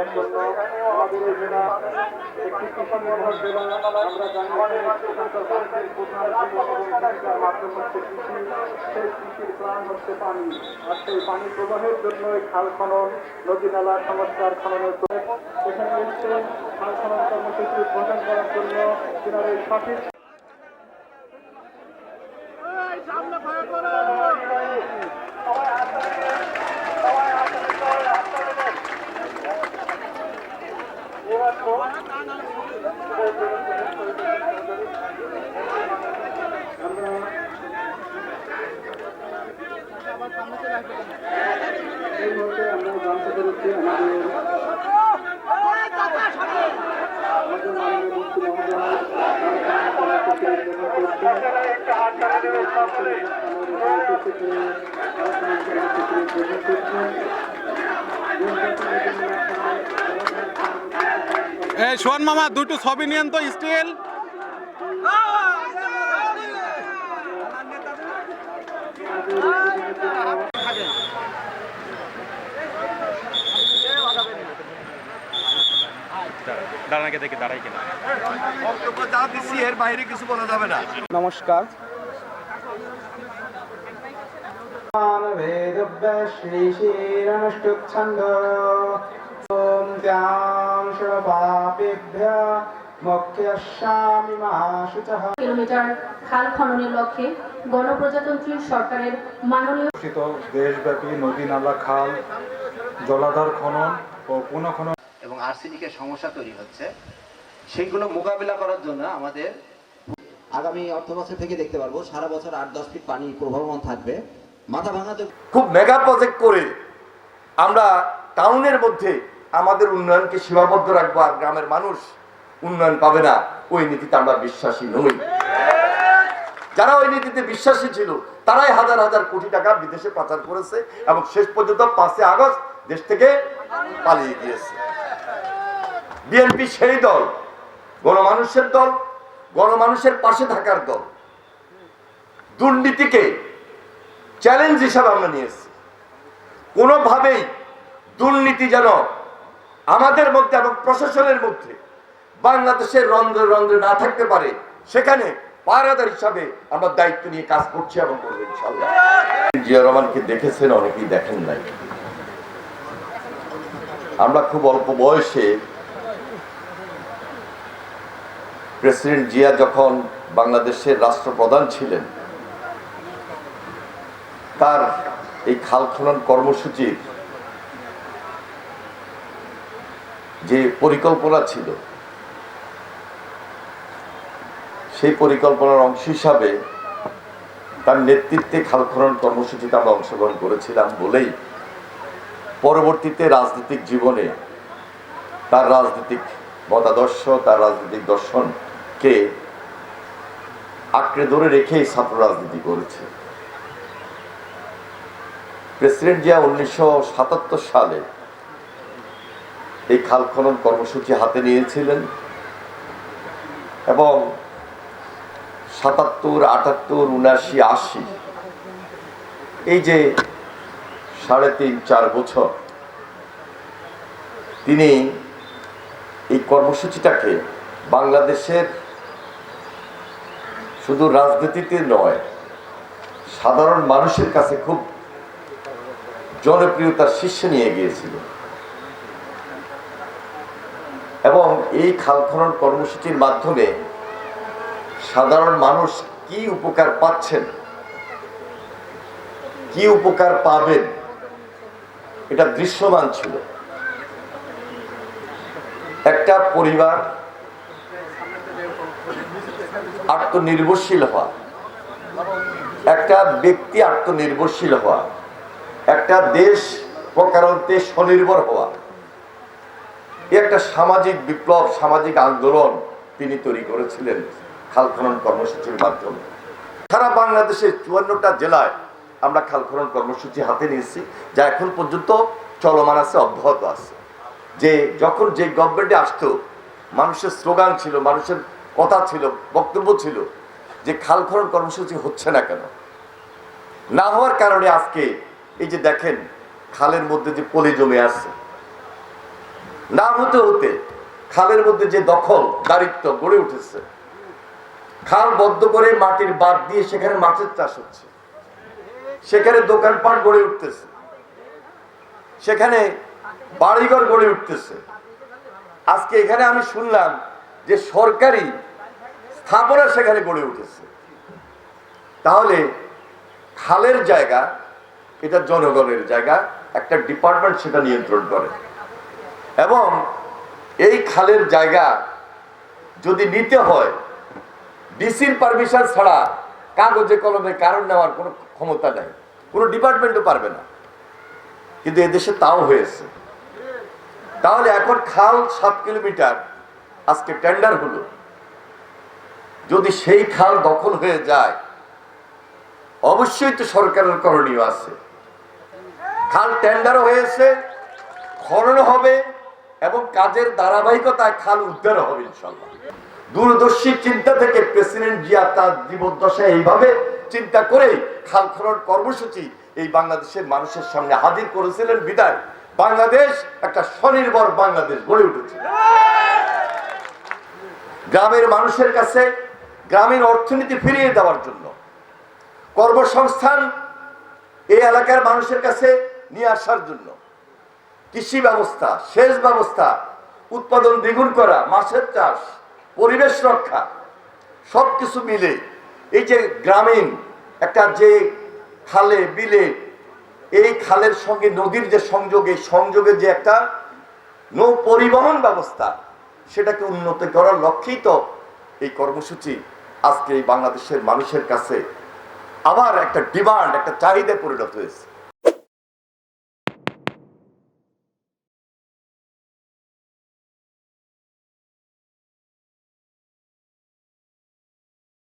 করার জন্য আমাদের এই জেলা একটি কৃষি নির্ভর জেলা। আমরা জানি এখানকার মানুষের প্রধান জীবন এবং জীবিকার মাধ্যম হচ্ছে কৃষি। সেই কৃষির প্রাণ হচ্ছে পানি, আর সেই পানি প্রবাহের জন্য খাল খনন, নদী নালা সংস্কার খননের এখানে এসছে খাল খনন কর্মসূচি উদ্বোধন করার জন্য কিনারে সঠিক এই মুহূর্তে আমরা জানতে পেরেছি আমাদের মাননীয় মন্ত্রী মহোদয় শোন মামা, দুটো ছবি নিয়েন তো স্টিল। দাঁড়াকে দেখে দাঁড়াই কিনা বক্তব্য যা দিচ্ছি এর বাইরে কিছু বলা যাবে না। নমস্কার। কিলোমিটার খাল খননের লক্ষ্যে গণপ্রজাতন্ত্রী সরকারের মাননীয় দেশব্যাপী নদী নালা খাল জলাধার খনন ও পুনঃখনন এবং আর্সেনিকের সমস্যা তৈরি হচ্ছে, সেইগুলো মোকাবিলা করার জন্য আমাদের আগামী অর্থবছর থেকে দেখতে পারবো সারা বছর 8-10 ফিট পানি প্রবাহমান থাকবে। মাথা ভাঙাতে খুব মেগা প্রজেক্ট করে আমরা টাউনের মধ্যে আমাদের উন্নয়নকে সীমাবদ্ধ রাখবো আর গ্রামের মানুষ উন্নয়ন পাবে না, ওই নীতিতে আমরা বিশ্বাসী নই। যারা ওই নীতিতে বিশ্বাসী ছিল তারাই হাজার হাজার কোটি টাকা বিদেশে পাচার করেছে এবং শেষ পর্যন্ত 5 আগস্ট দেশ থেকে পালিয়ে গিয়েছে। বিএনপি সেই দল, গণমানুষের দল, গণমানুষের পাশে থাকার দল। দুর্নীতিকে চ্যালেঞ্জ হিসাবে আমরা নিয়েছি। কোনোভাবেই দুর্নীতি যেন আমাদের মধ্যে এবং প্রশাসনের মধ্যে বাংলাদেশের রন্ধ্রে রন্ধ্রে না থাকতে পারে, সেখানে পাহারাদার হিসাবে আমরা দায়িত্ব নিয়ে কাজ করছি এবং করবো ইনশাআল্লাহ। জিয়া রহমানকে দেখেছেন, অনেকেই দেখেন নাই। আমরা খুব অল্প বয়সে প্রেসিডেন্ট জিয়া যখন বাংলাদেশের রাষ্ট্রপ্রধান ছিলেন, তার এই খাল খনন কর্মসূচির যে পরিকল্পনা ছিল, সেই পরিকল্পনার অংশ হিসাবে তার নেতৃত্বে খাল খনন কর্মসূচিতে আমরা অংশগ্রহণ করেছিলাম বলেই পরবর্তীতে রাজনৈতিক জীবনে তার রাজনৈতিক মতাদর্শ, তার রাজনৈতিক দর্শনকে আঁকড়ে ধরে রেখেই ছাত্র রাজনীতি করেছে। প্রেসিডেন্ট জিয়া 1977 সালে এই খাল খনন কর্মসূচি হাতে নিয়েছিলেন এবং 77, 78, 79, 80 এই যে 3.5-4 বছর তিনি এই কর্মসূচিটাকে বাংলাদেশের শুধু রাজনীতিতে নয়, সাধারণ মানুষের কাছে খুব জনপ্রিয়তার শীর্ষে নিয়ে গিয়েছিল। এবং এই খাল খনন কর্মসূচির মাধ্যমে সাধারণ মানুষ কি উপকার পাচ্ছেন, কি উপকার পাবেন, এটা দৃশ্যমান ছিল। একটা পরিবার আত্মনির্ভরশীল হওয়া, একটা ব্যক্তি আত্মনির্ভরশীল হওয়া, একটা দেশ প্রকারান্তে স্বনির্ভর হওয়া, একটা সামাজিক বিপ্লব, সামাজিক আন্দোলন তিনি তৈরি করেছিলেন খাল খনন কর্মসূচির মাধ্যমে। সারা বাংলাদেশের 54টা জেলায় আমরা খাল খনন কর্মসূচি হাতে নিয়েছি, যা এখন পর্যন্ত চলমান আছে, অব্যাহত আছে। যে যখন যে গভর্নমেন্টে আসতো, মানুষের স্লোগান ছিল, মানুষের কথা ছিল, বক্তব্য ছিল যে খাল খনন কর্মসূচি হচ্ছে না কেন। না হওয়ার কারণে আজকে এই যে দেখেন খালের মধ্যে যে পলি জমে আছে, না হতে হতে খালের মধ্যে যে দখল দারিদ্র গড়ে উঠেছে, খাল বদ্ধ করে মাটির বাঁধ দিয়ে সেখানে মাছের চাষ হচ্ছে, সেখানে দোকানপাট গড়ে উঠতেছে, সেখানে বাড়িঘর গড়ে উঠতেছে। আজকে এখানে আমি শুনলাম যে সরকারি স্থাপনা সেখানে গড়ে উঠেছে। তাহলে খালের জায়গা এটা জনগণের জায়গা, একটা ডিপার্টমেন্ট সেটা নিয়ন্ত্রণ করে, এবং এই খালের জায়গা যদি নিতে হয় ডিসির পারমিশন ছাড়া কাগজে কলমে কারণ নেওয়ার কোনো ক্ষমতা নেই, কোনো ডিপার্টমেন্টও পারবে না। কিন্তু এদেশে তাও হয়েছে। তাহলে এখন খাল 7 কিলোমিটার আজকে টেন্ডার হলো, যদি সেই খাল দখল হয়ে যায় অবশ্যই তো সরকারের করণীয় আছে। খাল টেন্ডারও হয়েছে, খনন হবে এবং কাজের ধারাবাহিকতায় খাল উদ্ধার হবে ইনশাল্লাহ। দূরদর্শী চিন্তা থেকে প্রেসিডেন্ট জিয়া তার জীবদ্দশায় এইভাবে চিন্তা করেই খাল খনন কর্মসূচি এই বাংলাদেশের মানুষের সামনে হাজির করেছিলেন, বিদায় বাংলাদেশ একটা স্বনির্ভর বাংলাদেশ গড়ে উঠেছে। গ্রামের মানুষের কাছে গ্রামীণ অর্থনীতি ফিরিয়ে দেওয়ার জন্য, কর্মসংস্থান এই এলাকার মানুষের কাছে নিয়ে আসার জন্য, কৃষি ব্যবস্থা, সেচ ব্যবস্থা, উৎপাদন দ্বিগুণ করা, মাছের চাষ, পরিবেশ রক্ষা, সবকিছু মিলে এই যে গ্রামীণ একটা যে খালে বিলে, এই খালের সঙ্গে নদীর যে সংযোগ, এই সংযোগে যে একটা নৌ পরিবহন ব্যবস্থা, সেটাকে উন্নত করার লক্ষ্যেই তো এই কর্মসূচি আজকে এই বাংলাদেশের মানুষের কাছে আবার একটা ডিমান্ড, একটা চাহিদায় পরিণত হয়েছে।